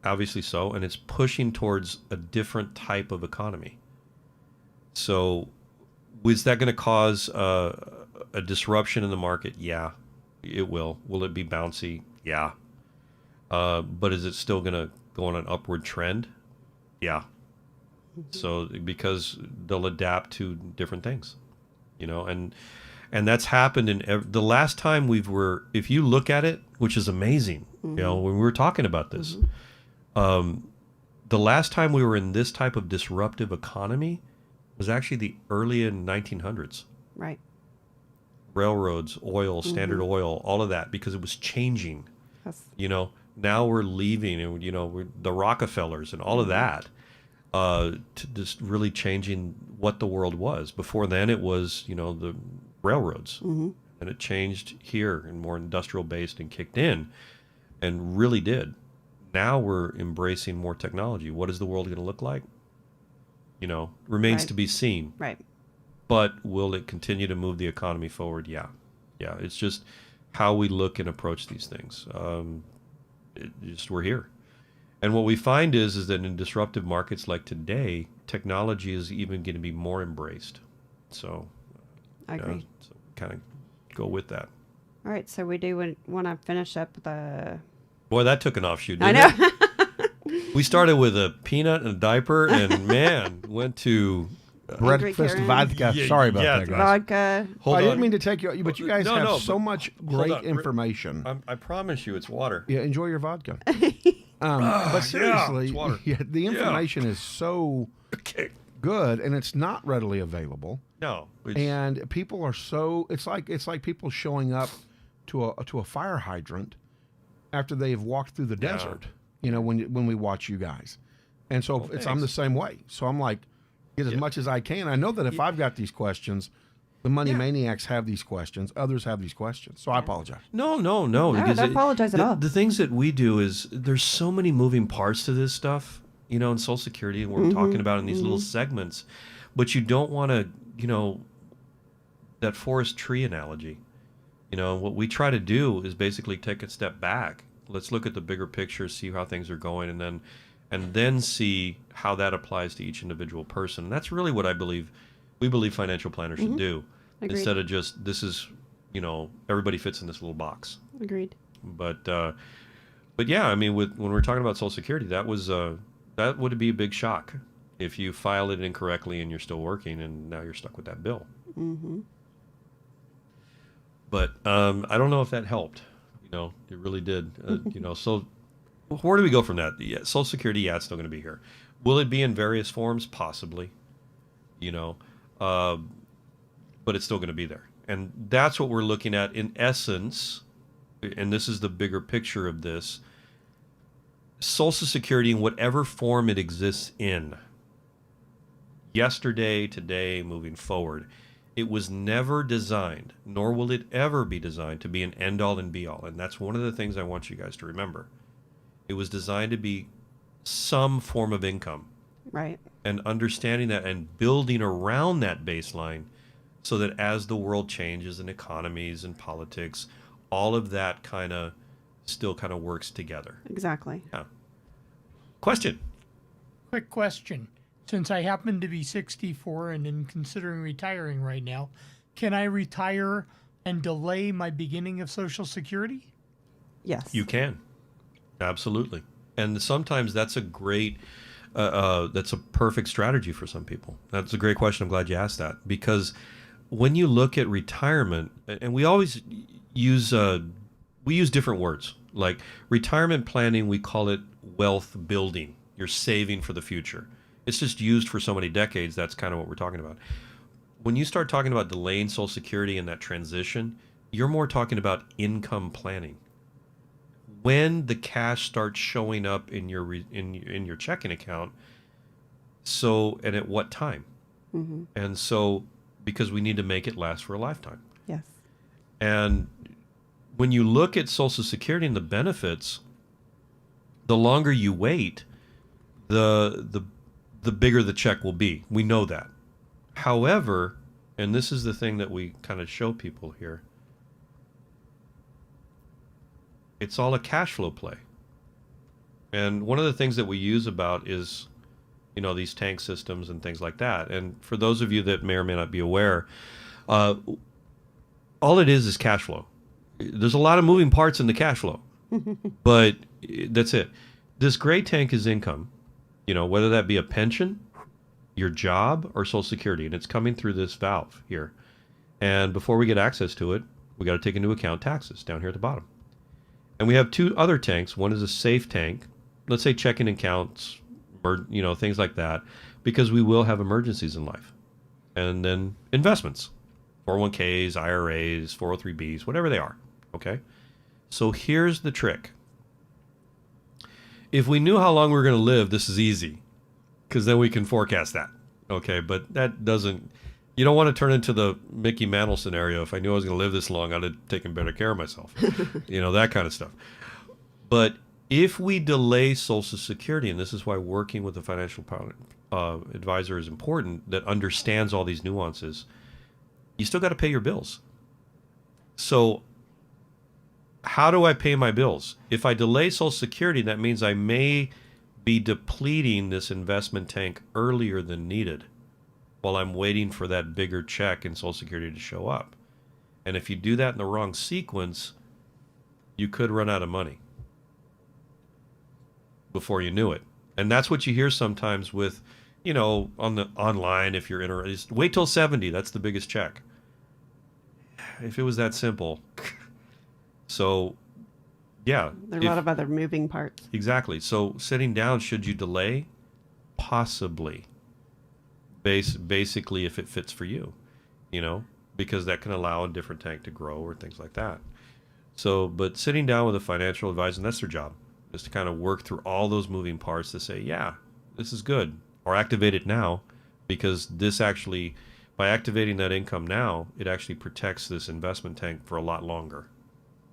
obviously so, and it's pushing towards a different type of economy. So is that going to cause a disruption in the market? Yeah, it will. Will it be bouncy? Yeah. But is it still going to go on an upward trend? Yeah. So because they'll adapt to different things, and that's happened the last time if you look at it, which is amazing, when we were talking about this, the last time we were in this type of disruptive economy was actually the early in 1900s. Right. Railroads, oil, Standard Oil, all of that, because it was changing. Yes. Now we're leaving, and we're the Rockefellers and all of that, to just really changing what the world was. Before then, it was the railroads, and it changed here and more industrial based and kicked in, and really did. Now we're embracing more technology. What is the world going to look like? Remains to be seen. Right. But will it continue to move the economy forward? Yeah. Yeah. It's just how we look and approach these things. We're here. And what we find is that in disruptive markets like today, technology is even going to be more embraced. So I agree. So kind of go with that. All right. So we do want to finish up Boy, that took an offshoot, I didn't know. it? We started with a peanut and a diaper, and man, went to Breakfast Karen. vodka. Sorry about that, guys. Vodka. hold I on. didn't mean to take you, but you guys No, have no, so but- much hold great on. information. I promise you, it's water. Yeah, enjoy your vodka. But seriously, it's water. the information is so Okay. good, and it's not readily available. No. And people are so it's like people showing up to a fire hydrant after they've walked through the Yeah. desert. When we watch you guys, and so I'm thanks. the same way. So I'm like, get as much as I can. I know that if I've got these questions, the money maniacs have these questions. Others have these questions. So I apologize. No. No, because don't apologize at all. The things that we do is there's so many moving parts to this stuff, in Social Security, and we're talking about in these little segments, but you don't want to, that forest tree analogy. What we try to do is basically take a step back. Let's look at the bigger picture, see how things are going, and then see how that applies to each individual person. And that's really what we believe financial planners should do. Agreed. Instead of just, this is, everybody fits in this little box. Agreed. But yeah, I mean, when we're talking about Social Security, that would be a big shock if you filed it incorrectly and you're still working and now you're stuck with that bill. But I don't know if that helped. It really did. So where do we go from that? Yeah, Social Security, it's still going to be here. Will it be in various forms? Possibly. But it's still going to be there. And that's what we're looking at in essence. And this is the bigger picture of this. Social Security, in whatever form it exists in, yesterday, today, moving forward, it was never designed, nor will it ever be designed to be an end-all and be-all. And that's one of the things I want you guys to remember. It was designed to be some form of income. Right. And understanding that and building around that baseline so that as the world changes and economies and politics, all of that kind of still kind of works together. Exactly. Yeah. Question. Quick question. Since I happen to be 64 and in considering retiring right now, can I retire and delay my beginning of Social Security? Yes. You can. Absolutely. And sometimes that's a great, that's a perfect strategy for some people. That's a great question. I'm glad you asked that. Because when you look at retirement, and we always use, we use different words. Like retirement planning, we call it wealth building. You're saving for the future. It's just used for so many decades. That's kind of what we're talking about. When you start talking about delaying Social Security and that transition, you're more talking about income planning. When the cash starts showing up in your in your checking account, so and at what time, and so because we need to make it last for a lifetime. Yes. And when you look at Social Security and the benefits, the longer you wait, the bigger the check will be. We know that. However, and this is the thing that we kind of show people here, it's all a cash flow play. And one of the things that we use about is, you know, these tank systems and things like that. And for those of you that may or may not be aware, all it is cash flow. There's a lot of moving parts in the cash flow, but that's it. This gray tank is income, you know, whether that be a pension, your job, or Social Security, and it's coming through this valve here. And before we get access to it, we got to take into account taxes down here at the bottom. And we have two other tanks. One is a safe tank, let's say checking accounts, or, you know, things like that, because we will have emergencies in life. And then investments, 401ks, IRAs, 403bs, whatever they are. Okay. So here's the trick. If we knew how long we were going to live, this is easy, because then we can forecast that. Okay. But that doesn't, you don't want to turn into the Mickey Mantle scenario. If I knew I was going to live this long, I'd have taken better care of myself. You know, that kind of stuff. But if we delay Social Security, and this is why working with a financial advisor is important, that understands all these nuances, you still got to pay your bills. So how do I pay my bills? If I delay Social Security, that means I may be depleting this investment tank earlier than needed while I'm waiting for that bigger check in Social Security to show up. And if you do that in the wrong sequence, you could run out of money before you knew it. And that's what you hear sometimes with, you know, on the online, if you're interested, wait till 70, that's the biggest check. If it was that simple. So, yeah. There are a lot of other moving parts. Exactly. So sitting down, should you delay? Possibly. Basically, if it fits for you, you know, because that can allow a different tank to grow or things like that. So, but sitting down with a financial advisor, and that's their job, is to kind of work through all those moving parts to say, yeah, this is good, or activate it now, because this actually, by activating that income now, it actually protects this investment tank for a lot longer.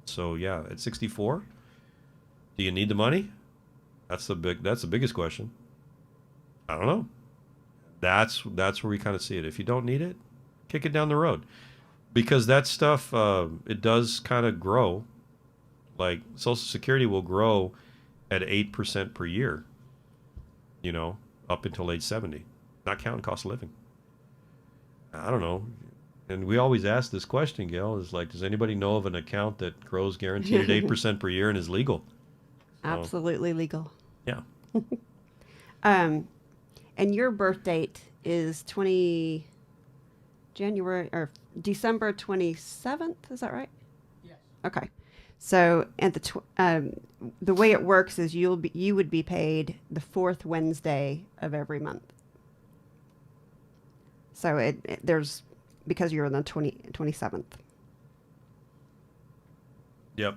So yeah, at 64, do you need the money? That's the biggest question. I don't know. That's where we kind of see it. If you don't need it, kick it down the road, because that stuff, it does kind of grow. Like Social Security will grow at 8% per year, you know, up until age 70, not counting cost of living. I don't know. And we always ask this question, Gail, is like, does anybody know of an account that grows guaranteed at 8% per year and is legal? Absolutely legal. Yeah. And your birth date is December 27th, is that right? Yes. Okay. So at the way it works is you would be paid the fourth Wednesday of every month. So there's because you're on the 27th. Yep.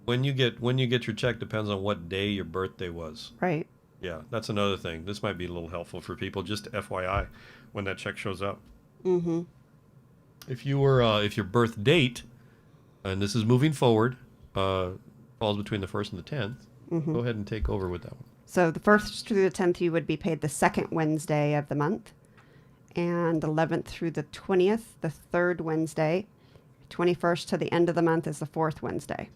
When you get your check depends on what day your birthday was. Right. Yeah, that's another thing. This might be a little helpful for people. Just FYI, when that check shows up. Mm-hmm. If your birth date, and this is moving forward, falls between the 1st and the 10th, go ahead and take over with that one. So the 1st through the 10th, you would be paid the 2nd Wednesday of the month, and 11th through the 20th, the 3rd Wednesday. 21st to the end of the month is the 4th Wednesday.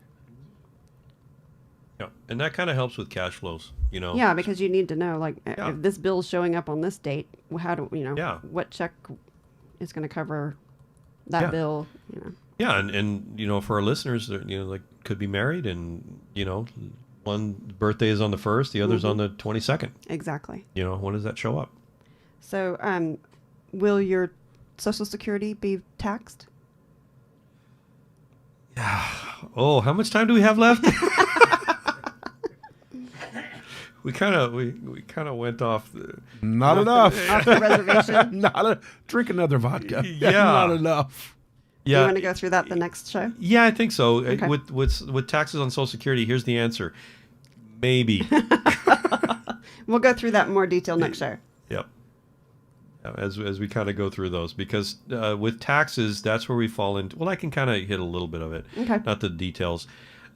Yeah, and that kind of helps with cash flows, Yeah, because you need to know, like, if this bill's showing up on this date, how do what check is going to cover that bill? Yeah, and for our listeners, like could be married, and one birthday is on the 1st, the other's on the 22nd. Exactly. When does that show up? So, will your Social Security be taxed? Oh, how much time do we have left? We kind of went off. Not enough. Off the reservation? Drink another vodka. Yeah. Not enough. Yeah. You want to go through that the next show? Yeah, I think so. Okay. With taxes on Social Security, here's the answer. Maybe. We'll go through that in more detail next show. Yep. As we kind of go through those, because with taxes, that's where we fall into. Well, I can kind of hit a little bit of it, okay. Not the details.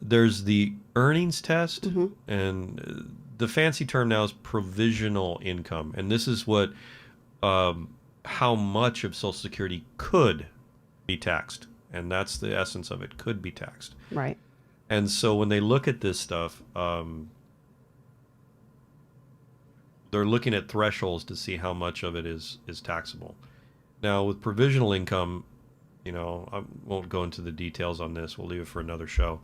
There's the earnings test, and the fancy term now is provisional income, and this is what how much of Social Security could be taxed, and that's the essence of it. Could be taxed, right? And so when they look at this stuff, they're looking at thresholds to see how much of it is taxable. Now, with provisional income, I won't go into the details on this. We'll leave it for another show.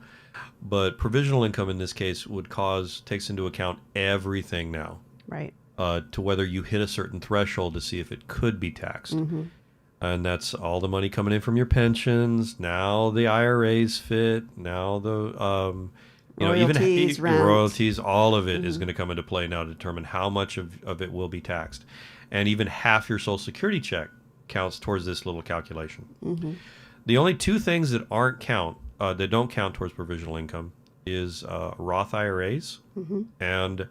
But provisional income in this case takes into account everything now. Right. To whether you hit a certain threshold to see if it could be taxed. And that's all the money coming in from your pensions. Now the IRAs fit. Now the royalties, even royalties, all of it is going to come into play now to determine how much of it will be taxed. And even half your Social Security check counts towards this little calculation. The only two things that don't count towards provisional income is Roth IRAs and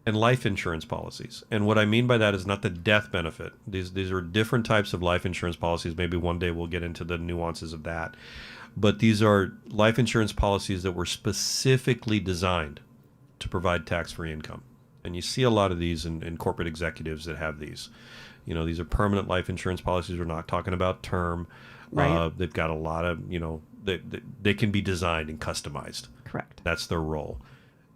life insurance policies. And what I mean by that is not the death benefit. These are different types of life insurance policies. Maybe one day we'll get into the nuances of that. But these are life insurance policies that were specifically designed to provide tax-free income. And you see a lot of these in corporate executives that have these. These are permanent life insurance policies. We're not talking about term. Right. They've got a lot of, they can be designed and customized. Correct. That's their role.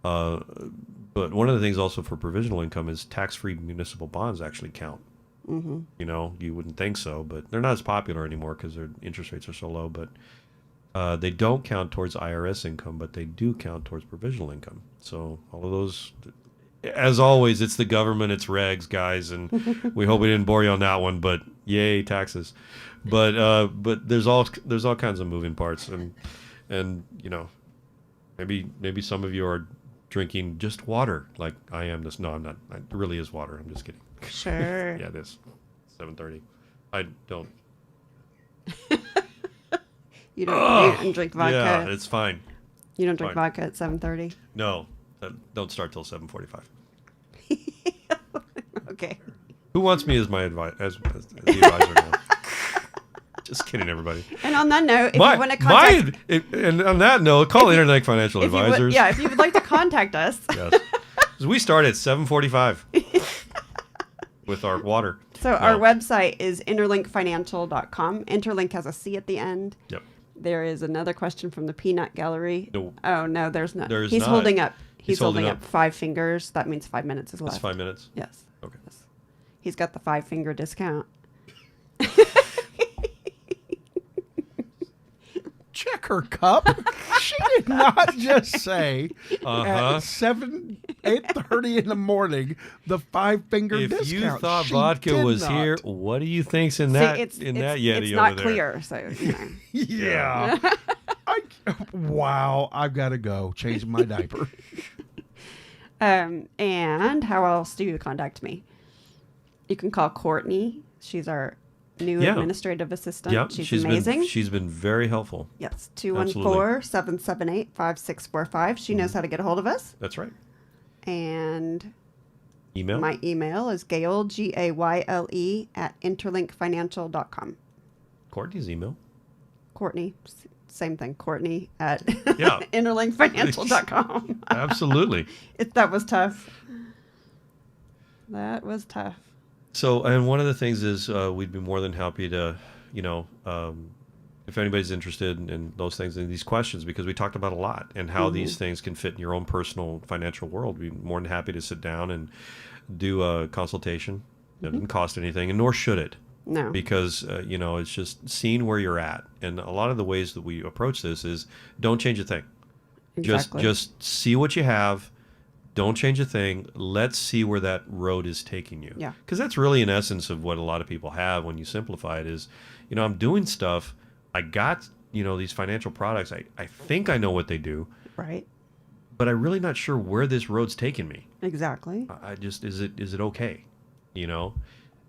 But one of the things also for provisional income is tax-free municipal bonds actually count. You wouldn't think so, but they're not as popular anymore because their interest rates are so low. But they don't count towards IRS income, but they do count towards provisional income. So all of those, as always, it's the government, it's regs, guys, and we hope we didn't bore you on that one. But yay, taxes! But there's all kinds of moving parts, and maybe some of you are drinking just water like I am. No, I'm not. It really is water. I'm just kidding. Sure. Yeah, it is. 7:30. I don't. You don't drink vodka. Yeah, it's fine. You don't drink vodka at 7:30. No, don't start till 7:45. Okay. Who wants me as my as the advisor now? Just kidding, everybody. And on that note, if you want to contact... and on that note, call Interlink Financial Advisors. If you would like to contact us. Yes. Because we start at 7:45 with our water. So our website is interlinkfinancial.com. Interlink has a C at the end. Yep. There is another question from the Peanut Gallery. No. Oh, no, there's not. There's He's not. holding up. He's holding holding up 5 fingers. That means 5 minutes is left. That's 5 minutes? Yes. Okay. Yes. He's got the 5-finger discount. Check her cup. She did not just say at 8:30 in the morning the 5-finger discount. If you thought She vodka did was not. here, what do you think's in See, that it's Yeti it's over not there? clear, so Yeah. Wow, I've got to go change my diaper. And how else do you contact me? You can call Courtney. She's our new Yeah. administrative assistant. Yeah, She's amazing. She's been very helpful. Yes, 214-778-5645. She knows how to get a hold of us. That's right. And Email. my email is Gayle, Gayle, at interlinkfinancial.com. Courtney's email. Courtney, same thing, Courtney at Yeah. interlinkfinancial.com. Absolutely. That was tough. That was tough. So, and one of the things is we'd be more than happy to, if anybody's interested in those things and these questions, because we talked about a lot and how these things can fit in your own personal financial world. We'd be more than happy to sit down and do a consultation. It doesn't cost anything, and nor should it. No. Because, it's just seeing where you're at. And a lot of the ways that we approach this is don't change a thing. Exactly. Just see what you have. Don't change a thing. Let's see where that road is taking you. Yeah. Because that's really in essence of what a lot of people have when you simplify it is, I'm doing stuff. I got, these financial products. I think I know what they do, Right. but I'm really not sure where this road's taking me. Exactly. Is it okay?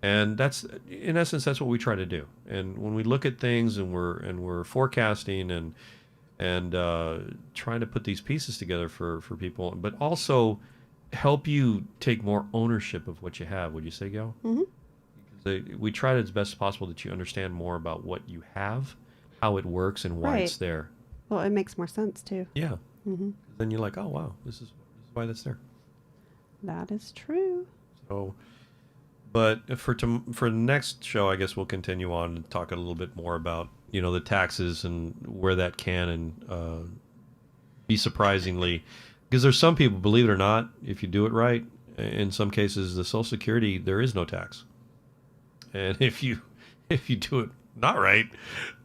And that's, in essence, that's what we try to do. And when we look at things and we're forecasting and trying to put these pieces together for people, but also help you take more ownership of what you have. Would you say, Gail? Mm-hmm. Because we try as best as possible that you understand more about what you have, how it works, and why it's there. Well, it makes more sense too. Yeah. Mm-hmm. Then you're like, oh wow, this is why that's there. That is true. So, but for the next show, I guess we'll continue on and talk a little bit more about the taxes and where that can and be surprisingly, because there's some people, believe it or not, if you do it right, in some cases the Social Security, there is no tax, and if you do it not right,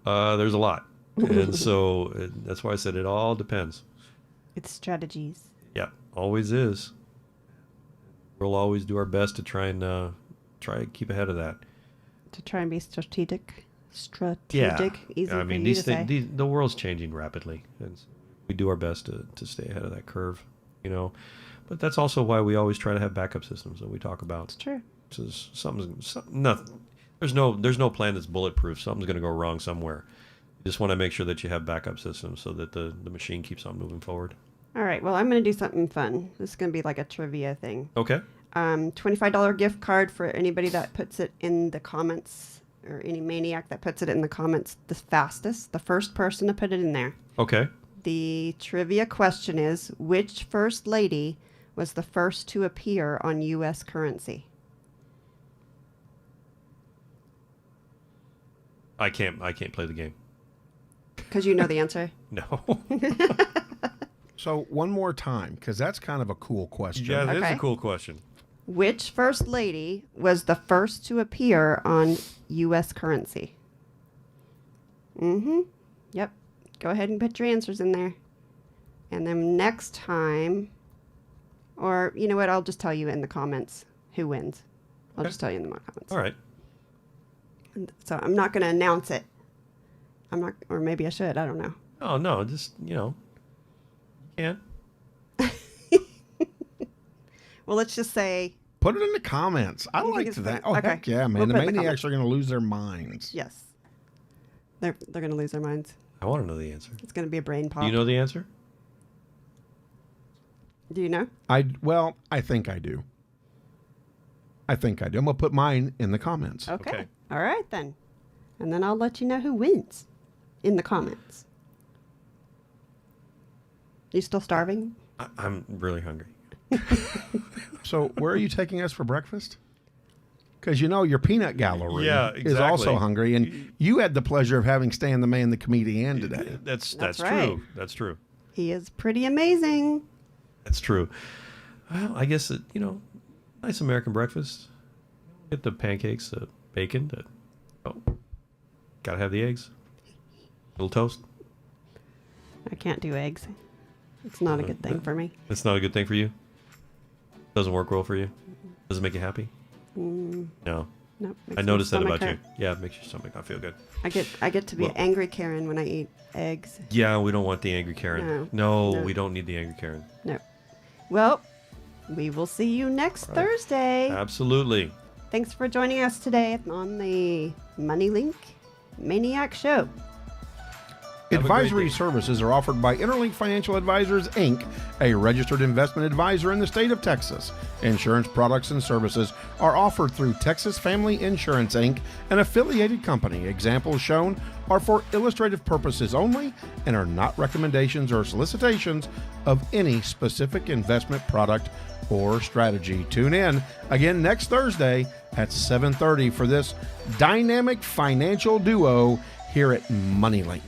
there's a lot, and so that's why I said it all depends. It's strategies. Yeah, always is. We'll always do our best to try and keep ahead of that. To try and be strategic. Yeah, Easy I for mean you to say. the world's changing rapidly, and so we do our best to stay ahead of that curve, But that's also why we always try to have backup systems that we talk about. It's true. Nothing. There's no plan that's bulletproof. Something's going to go wrong somewhere. You just want to make sure that you have backup systems so that the machine keeps on moving forward. All right. Well, I'm going to do something fun. This is going to be like a trivia thing. Okay. $25 gift card for anybody that puts it in the comments, or any maniac that puts it in the comments the fastest. The first person to put it in there. Okay. The trivia question is, which first lady was the first to appear on U.S. currency? I can't play the game. Because you know the answer. No. So one more time, because that's kind of a cool question. Yeah, that is Okay. a cool question. Which first lady was the first to appear on U.S. currency? Mm-hmm. Yep. Go ahead and put your answers in there. And then next time, or you know what, I'll just tell you in the comments who wins. I'll Okay. just tell you in the comments. All right. So I'm not going to announce it. I'm not, or maybe I should. I don't know. Oh no, just you can. Well, let's just say Put it in the comments. I You think like it's that. fun? Oh, Okay. heck yeah, man. We'll The put it in the maniacs are going to lose their minds. yes. They're going to lose their minds. I want to know the answer. It's going to be a brain pop. Do you know the answer? Do you know? I think I do. I'm going to put mine in the comments. Okay. All right, then. And then I'll let you know who wins in the comments. You still starving? I'm really hungry. So where are you taking us for breakfast? Because your peanut gallery Yeah, is also exactly. hungry. And you had the pleasure of having Stan the Man, the comedian today. That's right. true. That's true. He is pretty amazing. That's true. Well, I guess that, nice American breakfast. Get the pancakes, the bacon, gotta have the eggs. Little toast. I can't do eggs. It's not a good thing for me. It's not a good thing for you? Doesn't work well for you? Doesn't make you happy? Mm, No. no. I noticed that about you. Yeah, it makes your stomach not feel good. I get to be Well- an angry Karen when I eat eggs. Yeah, we don't want the angry Karen. No, we don't need the angry Karen. No. Well, we will see you next Right. Thursday. Absolutely. Thanks for joining us today on the MoneyLinc Maniac Show. Have a great Advisory day. services are offered by Interlink Financial Advisors, Inc., a registered investment advisor in the state of Texas. Insurance products and services are offered through Texas Family Insurance, Inc., an affiliated company. Examples shown are for illustrative purposes only and are not recommendations or solicitations of any specific investment product or strategy. Tune in again next Thursday at 7:30 for this dynamic financial duo here at MoneyLink.